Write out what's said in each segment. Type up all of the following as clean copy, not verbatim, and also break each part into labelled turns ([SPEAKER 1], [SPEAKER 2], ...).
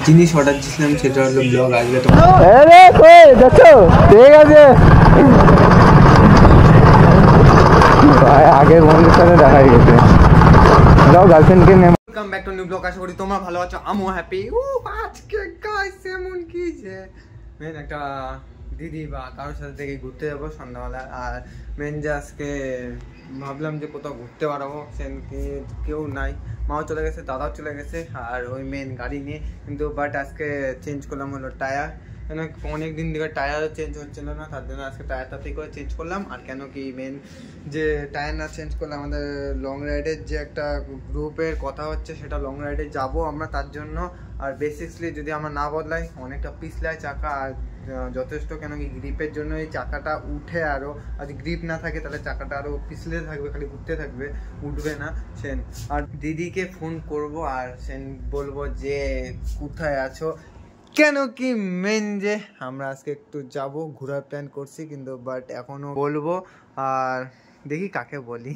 [SPEAKER 1] জিনিস অর্ডার দিয়েছিলাম সেটা হলো ব্লগ আসবে তো।
[SPEAKER 2] আরে কই দেখো ঠিক আছে ভাই আগের বন্ধুর সাথে দেখা হয়ে গেছে। যাও গার্লফ্রেন্ডকে নিয়ে।
[SPEAKER 1] Welcome back to new blog. আশা করি তোমরা ভালো আছো, আমিও হ্যাপি। আজকে গাইস এমন কি যে মেন একটা দিদি বা কারোর সাথে থেকে ঘুরতে যাবো সন্ধ্যাবেলা। আর মেন যে আজকে ভাবলাম যে কোথাও ঘুরতে পারবো, সেদিনকে কেউ নাই, মাও চলে গেছে, দাদাও চলে গেছে, আর ওই মেন গাড়ি নিয়ে। কিন্তু বাট আজকে চেঞ্জ করলাম হলো টায়ার, কেন অনেক দিন থেকে টায়ারও চেঞ্জ হচ্ছিল না, তার জন্য আজকে টায়ারটা ঠিক করে চেঞ্জ করলাম। আর কেন কি মেন যে টায়ার না চেঞ্জ করলে আমাদের লং রাইডের যে একটা গ্রুপের কথা হচ্ছে, সেটা লং রাইডে যাব আমরা, তার জন্য। আর বেসিক্যালি যদি আমরা না বদলাই অনেকটা পিছলায় চাকা, আর যথেষ্ট, কেন কি গ্রিপের জন্য এই চাকাটা উঠে, আরও যদি গ্রিপ না থাকে তাহলে চাকাটা আরও পিছলে থাকবে, খালি ঘুরতে থাকবে, উঠবে না। সেন আর দিদিকে ফোন করব আর সেন বলবো যে কোথায় আছো, কেন কি মেন যে আমরা আজকে একটু যাব, ঘোরার প্ল্যান করছি, কিন্তু বাট এখনও বলবো। আর দেখি কাকে বলি,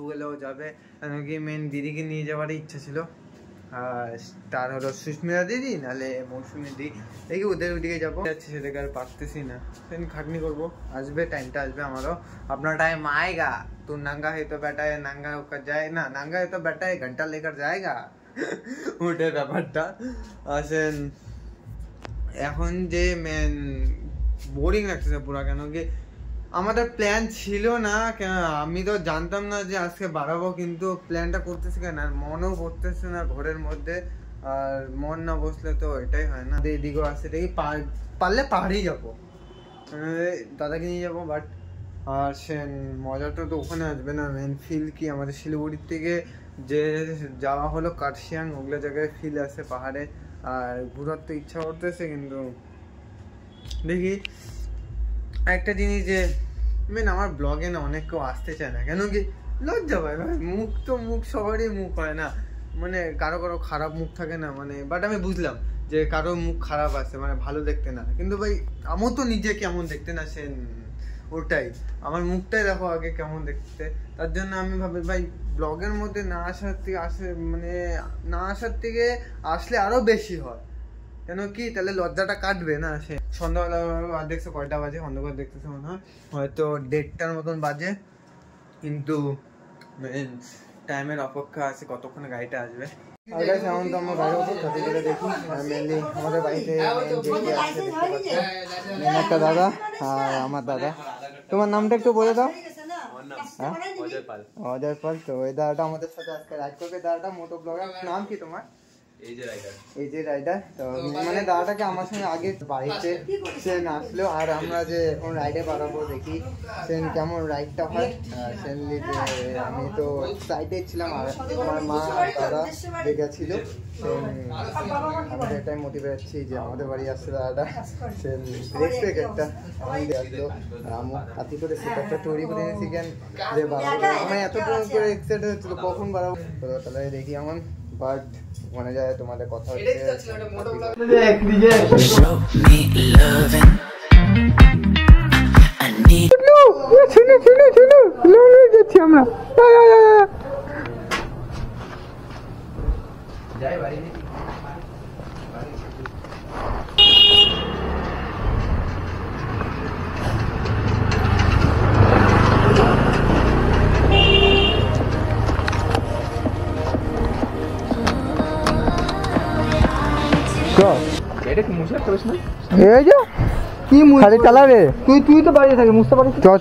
[SPEAKER 1] গেলেও যাবে, কেন কি মেন দিদিকে নিয়ে যাওয়ার ইচ্ছা ছিল। আর তার হলো সুস্মিতা দিদি নাহলে মৌসুমী দিদি, দেখি ওদের ওইদিকে যাবো, যাচ্ছি সেটাকে আর পারতেছি না। সেদিন খাটনি করবো, আসবে টাইমটা আসবে আমারও, আপনার টাইম आएगा। तू नंगा है तो बेटा है, नंगा होकर जाए ना, नंगा है तो बेटा है घंटा लेकर जाएगा। ওটার ব্যাপারটা আসেন। এখন যে মেন বোরিং লাগতেছে পুরো, কেন কি আমাদের প্ল্যান ছিল না, কেন আমি তো জানতাম না যে আজকে বাড়াবো, কিন্তু প্ল্যানটা করতেছি কেন, আর মনও করতেছে না ঘরের মধ্যে। আর মন না বসলে তো এটাই হয় না, এদিকেও আসছে, দেখি পারলে পাহাড়েই যাবো, দাদাকে নিয়ে যাবো। বাট আর সে মজাটা তো ওখানে আসবে না। মেন ফিল কি আমাদের শিলিগুড়ির থেকে যে যাওয়া হলো কার্শিয়াং, ওগুলো জায়গায় ফিল আছে পাহাড়ে, আর ঘোরার তো ইচ্ছা করতেছে, কিন্তু দেখি। একটা জিনিস যে মেন আমার ব্লগে না অনেক কেউ আসতে চায় না, কেন কি লজ্জা পায় ভাই, মুখ তো মুখ সবারই মুখ হয় না, মানে কারো কারো খারাপ মুখ থাকে না, মানে বাট আমি বুঝলাম যে কারো মুখ খারাপ আছে, মানে ভালো দেখতে না, কিন্তু ভাই আমার তো নিজে কেমন দেখতে না, সে ওটাই আমার মুখটাই দেখো আগে কেমন দেখতে। তার জন্য আমি ভাবি ভাই ব্লগের মধ্যে না আসার থেকে মানে না আসার থেকে আসলে আরো বেশি হয়, কেন কি তাহলে লজ্জাটা কাটবে না। সে সন্ধ্যাবেলা আর দেখছো কয়টা বাজে, অন্ধকার দেখতেছে মনে হয় হয়তো 1:30টার মতন বাজে, কিন্তু টাইমের অপেক্ষা আছে কতক্ষণে গাড়িটা আসবে। এমন তো আমরা গাড়ি উঠি সাথে করে দেখি, মেনলি আমাদের বাড়িতে একটা দাদা আর আমার দাদা। তোমার নামটা একটু বলে দাও। অজয় পাল। তো এই দাদাটা আমাদের সাথে আজকে রাইড করবে, দাদাটা মোটো ব্লগার। নাম কি তোমার? এই যে রাইডার। তো মানে দাদাটাকে আমার সঙ্গে আগে বাড়িতে সেন আসলো, আর আমরা যে এখন রাইডে বাড়াবো, দেখি সেন কেমন রাইডটা হয়। সেনলি যে আমি তো সাইডে ছিলাম, আর আমার মা আর দাদা দেখেছিল। আমি এটাই মোটিভেট আছি যে আমাদের বাড়ি আসছে দাদাটা, সেন রেসপেক্ট একটা আসলো, আমি হাতি করে সেটা তৈরি করে নিয়েছি, কেন যে বাড়াবো, আমি এতটা করে এক্সাইটেড হচ্ছিল কখন বাড়াবো। তো তাহলে দেখি এমন, বাট মনে যায় তোমাদের কথা হচ্ছে আমরা যাই বাড়ি। এটা কি মুছতে পারিস না? এই যে কি মুছতে চালাবে তুই তো বাইরে থাকে, মুছতে পারিস? চল।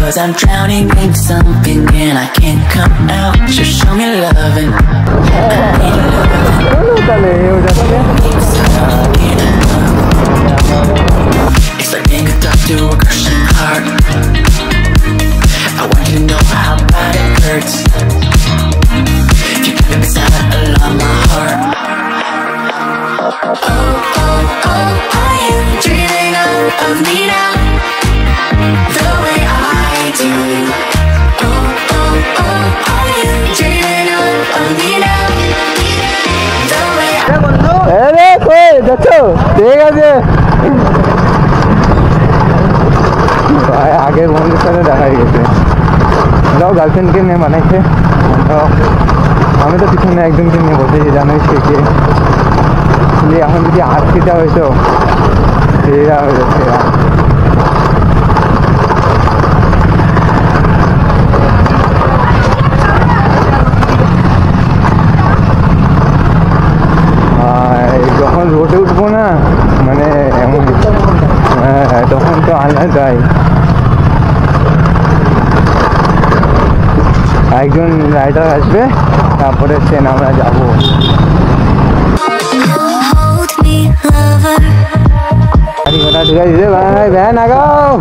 [SPEAKER 1] Cause I'm drowning in something and I can't come out. Just show me loving. It's like being a to a crushing heart. I want you to know how bad it hurts. You got me silent along my heart. Oh, oh, oh, are you dreaming of me now? The way I do. Oh, oh, oh, are you dreaming of me now? The way I do. Hey, koi দেখো ঠিক আছে ভাই, আগের বন্ধুর সাথে দেখা হয়ে গেছে। যাও গার্লফ্রেন্ডকে নিয়ে বানাইছে, আমি তো পিছনে একজনকে নিয়ে বসেছি, জানোই সে কে।
[SPEAKER 2] এখন যদি আরসিটা হইতো সেরা হইতো সেরা। যখন রোডে উঠবো না মানে এমন, হ্যাঁ তখন তো আলাদাই। একজন রাইডার আসবে তারপরে ট্রেন আমরা যাবো। গাড়ি ঘোড়া ঠিক আছে ভাই, ভ্যান আগাও।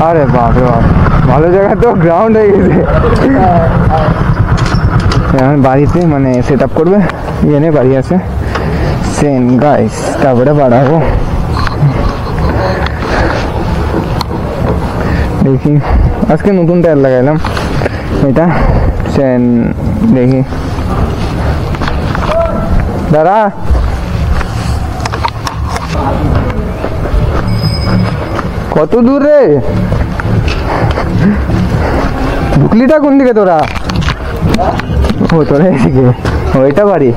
[SPEAKER 2] আরে বাপরে বাপ, ভালো জায়গা তো গ্রাউন্ড হয়ে গেছে। এখন বাড়িতে মানে সেট আপ করবে, এনে বাড়ি আছে সেন গাইস, তারপরে বাড়াবো। দেখি আজকে নতুন টায়ার লাগাইলাম, এটা সেন। দেখি দাঁড়া, কত দূর রে? ঢুকলিটা কোন দিকে তোরা? ও তোরা এদিকে, ওইটা বাড়ি।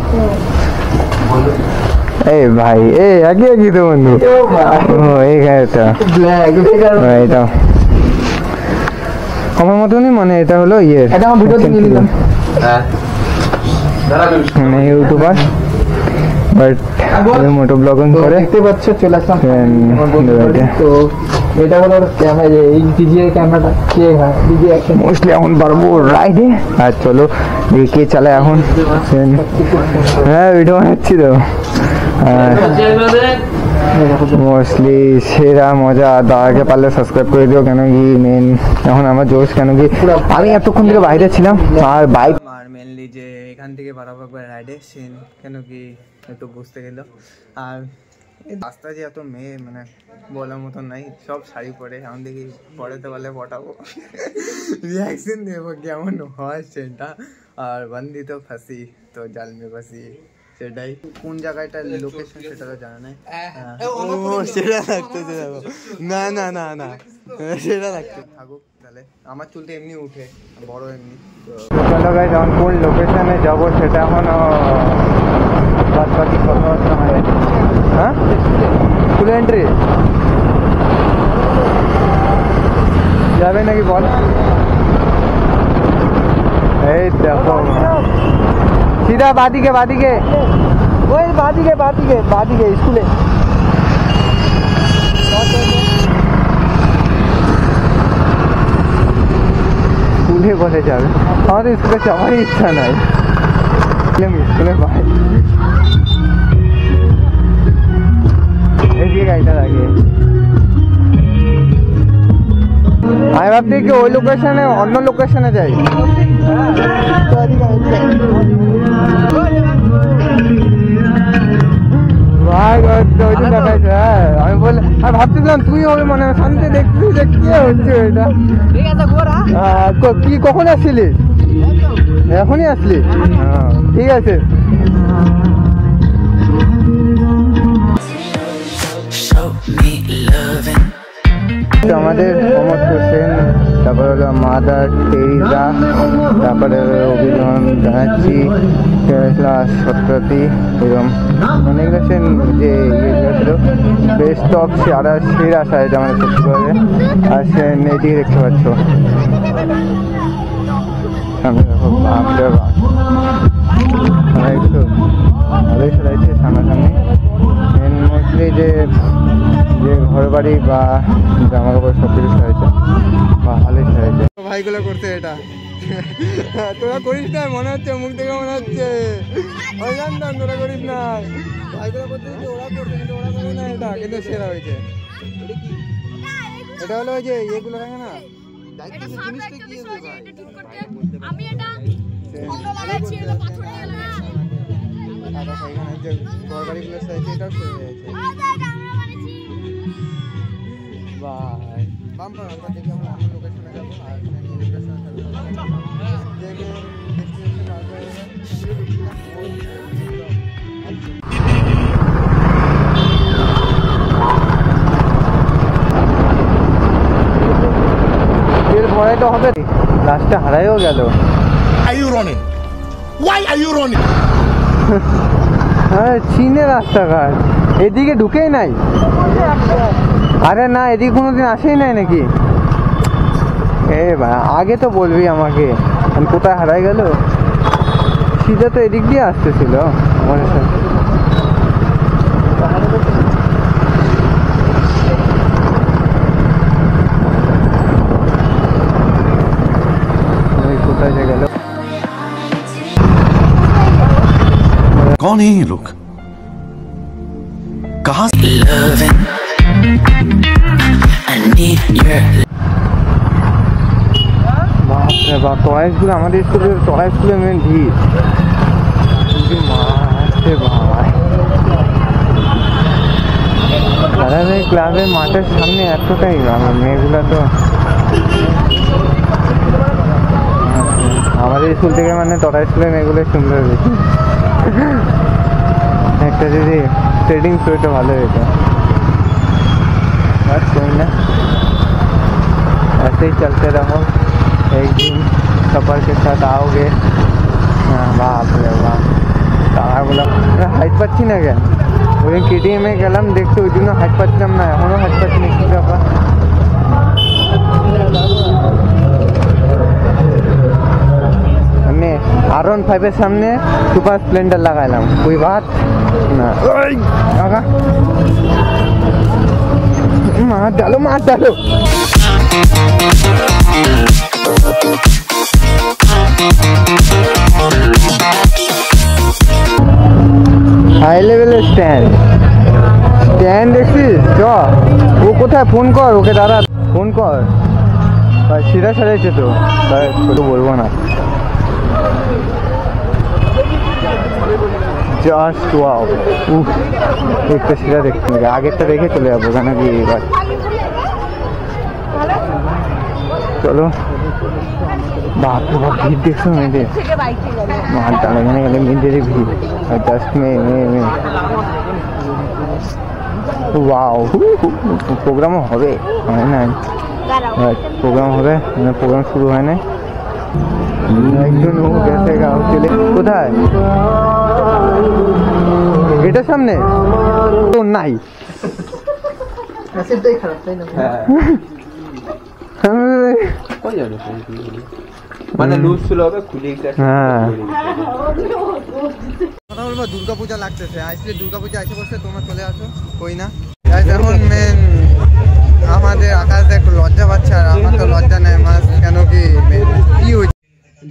[SPEAKER 2] এই ভাই এই একই একই তো বন্ধু। ও এই গাড়িটা এটা আমার মতনই, মানে এটা হলো ইয়ে মানে ইউটিউবার, বাট মোটো ব্লগিং করে। দেখতে পাচ্ছ চলে আসলাম। তো এটা হলো ক্যামেরা, এই ডিজে ক্যামেরাটা কে হয় ডিজে অ্যাকশন মোস্টলি এখন পারবো রাইডে। আর চলো কে চালায় এখন। হ্যাঁ ভিডিও বানাচ্ছি তো, মোস্টলি সেরা মজা। দাদাকে পারলে সাবস্ক্রাইব করে দিও, কেন কি মেন এখন আমার জোশ, কেন কি আমি এতক্ষণ থেকে বাইরে ছিলাম আর বাইক
[SPEAKER 1] আর মেনলি যে এখান থেকে বাড়াবো একবার রাইডে সেন, কেন কি একটু বুঝতে গেল। আর এই রাস্তা যে এত মেয়ে মানে বলার মতন নাই, সব শাড়ি পরে। এখন দেখি পরেতে বলে পটাবো, রিয়াকশন দেবো কেমন হয় সেটা। আর বন্দি তো ফাঁসি তো জাল মে ফাঁসি, সেটাই। কোন জায়গাটার লোকেশন সেটা তো জানা নাই। ও সেটা লাগতেছে, দেখো না না না না সেটা লাগতে থাকুক তাহলে। আমার চুল তো এমনি উঠে বড় এমনি।
[SPEAKER 2] চলো গাইস, এখন কোন লোকেশনে যাবো সেটা এখনো বাদবাকি কথাবার্তা হয়। হ্যাঁ ফুল এন্ট্রি যাবে নাকি বল? এই দেখো সিধা বাদিকে, বাদিকে ওই বাদিকে, বাদিকে বাদিকে স্কুলে। স্কুলে বসে যাবে, আমাদের স্কুলে যাওয়ারই ইচ্ছা নাই। স্কুলে বাইরে এদিকে গাড়িটা লাগে। আমি ভাবছি কি ওই লোকেশনে অন্য লোকেশনে যাই। আমি বলে আমি ভাবছিলাম তুই ওই মানে শান্তি দেখছিস যে কি হচ্ছে এটা। কি কখন আসছিলি? এখনই আসলি? ঠিক আছে। আমাদের সমস্ত সেন, তারপরে হলো মাদার টেরিজা, তারপরে অভিনন্দন জানাচ্ছি সত্যি, এরকম অনেকগুলো সেন যে ইয়েগুলো ছিল বেস্ট অফ সেরা সেরা সাইজ আমাদের সত্যি করে। আর সেন এদিকে দেখতে পাচ্ছ সামনে দেখো, একটু ভালোই সেলাইছে সামনাসামনি। মেন মোস্টলি যে ঘর বাড়ি বা জামা কাপড় সব কিছু সেলাইছে বা ভালোই সেলাইছে। ভাইগুলো করছে এটা, তোরা করিস না মনে হচ্ছে, মুখ থেকে মনে হচ্ছে ওই জানতাম তোরা করিস না। ভাইগুলো করতে ওরা করছে কিন্তু ওরা করে না, এটা কিন্তু সেরা হয়েছে। এটা হলো ওই যে ইয়েগুলো থাকে না, জিনিসটা কি আমি এটা লাগাচ্ছি, এটা পাথর দিয়ে লাগাচ্ছি। আর এখানে যে ঘর বাড়িগুলো সেলাইছে এটাও সেরে গেছে। বাই বাম্পার আমরা দেখি আমরা অন্য লোকেশনে যাবো। আর লোকেশনে থাকবো তো হবে, লাস্টে হারাইও গেল। চীনে রাস্তাঘাট, এদিকে ঢুকেই নাই। আরে না, এদিকে কোনোদিন আসেই নাই নাকি? এ ভাই আগে তো বলবি আমাকে, কোথায় হারাই গেল। সিধা তো এদিক দিয়ে আসতেছিল আমাদের সাথে। কোথায় যে গেল?
[SPEAKER 3] कौन है ये लोग? कहाँ?
[SPEAKER 2] বাপরে বাপ, টয় স্কুলে, আমাদের স্কুলের টয় স্কুলে মেন ভিড়। দাদা ক্লাবের মাঠের সামনে এতটাই মেয়েগুলো তো আমাদের স্কুল থেকে মানে টয় স্কুলের মেয়েগুলো সুন্দর বেশি। একটা যদি ট্রেডিং শোটা ভালো হতো। बस कोई ना, ऐसे ही चलते रहो, एक दिन सफर के साथ आओगे। বাপ রে বাপ, তারাগুলো হাইট পাচ্ছি না কেন? ওই কেটিএমে গেলাম দেখতে, ওই জন্য হাইট পাচ্ছিলাম না, এখনও হাইট পাচ্ছি না। কি ব্যাপার? আমি R15 এর সামনে সুপার স্প্লেন্ডার লাগাইলাম, ওই বাত না। মার ডালো, মার ডালো। হাই লেভেলের স্ট্যান্ড দেখছিস? চ ও কোথায়? ফোন কর ওকে, দাঁড়া ফোন কর। সিধা সারাইছে তো, ছোট বলবো না। জাস্ট ওয়াও, একটা সিধা দেখতে হবে, আগেরটা দেখে চলে যাবো কেন কি এবার। চলো, বাপরে বাপ ভিড় দেখছো মেয়েদের, মার টানা এখানে গেলে মেয়েদেরই ভিড়। জাস্ট মেয়ে ওয়াও, প্রোগ্রামও হবে, হয় না? প্রোগ্রাম হবে, প্রোগ্রাম শুরু হয় না। একজন ও গেছে গাও চলে, কোথায়? এটার সামনে তো নাই, খারাপ তাই না? মানে লুজ ছিল হবে খুলে। হ্যাঁ, কথা বলবো, দুর্গাপূজা লাগতেছে, আসলে দুর্গাপূজা আসে বসে, তোমরা চলে আসো। কই না এখন মেন আমাদের আকাশে একটু লজ্জা পাচ্ছে, আর আমার তো লজ্জা নেই মাস, কেন কি কি হয়েছে।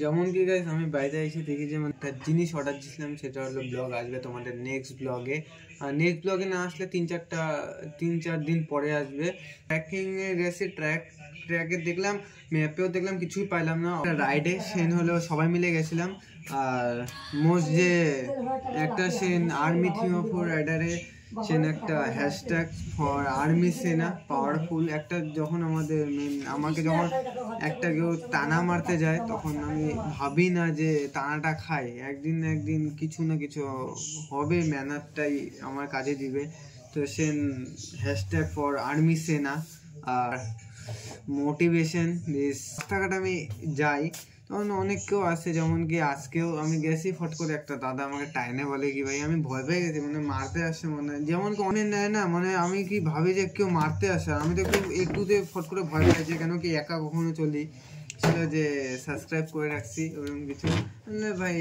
[SPEAKER 2] যেমন কি গাইস, আমি বাইরে এসে দেখি যে একটা জিনিস অর্ডার দিয়েছিলাম, সেটা হলো ব্লগ আসবে তোমাদের নেক্সট ব্লগে। আর নেক্সট ব্লগে না আসলে 3-4 দিন পরে আসবে। ট্র্যাকিংয়ে গেছি, ট্র্যাকে দেখলাম, ম্যাপেও দেখলাম, কিছুই পাইলাম না। রাইডে সেন হলো সবাই মিলে গেছিলাম। আর মোস্ট যে একটা সেন আর্মি থিম অফ রাইডারে সেন একটা হ্যাশট্যাগ ফর আর্মি সেনা পাওয়ারফুল একটা, যখন আমাকে যখন একটা কেউ টানা মারতে যায়, তখন আমি ভাবি না যে টানাটা খাই, একদিন কিছু না কিছু হবে, ম্যানারটাই আমার কাজে দিবে। তো সেন হ্যাশট্যাগ ফর আর্মি সেনা আর মোটিভেশন। রাস্তাঘাট আমি যাই তখন অনেক কেউ আসে, যেমন কি আজকেও আমি গেছি, ফট করে একটা দাদা আমাকে টাইনে বলে কি ভাই, আমি ভয় পেয়ে গেছি, মানে মারতে আসছে মনে হয়, যেমন কি অনেক নেয় না, মানে আমি কি ভাবি যে কেউ মারতে আসে, আমি তো একটুতে ফট করে ভয় পেয়েছি, কেন কি একা কখনো চলি, ছিল যে সাবস্ক্রাইব করে রাখছি ওরকম কিছু। ভাই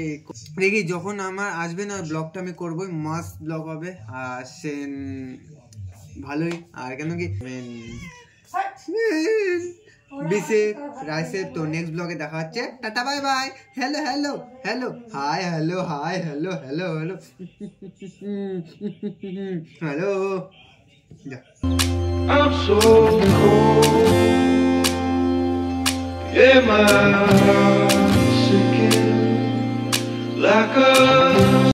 [SPEAKER 2] দেখি যখন আমার আসবে না ব্লগটা আমি করবোই, মাস্ট ব্লগ হবে। আর সে ভালোই, আর কেন কি বিসে রাইসে। তো নেক্সট ব্লগে দেখা হচ্ছে, tata bye bye. Hello hello hello hi hello hi hello hello hello hello. I'm so cold, yeah, my heart's sinking like a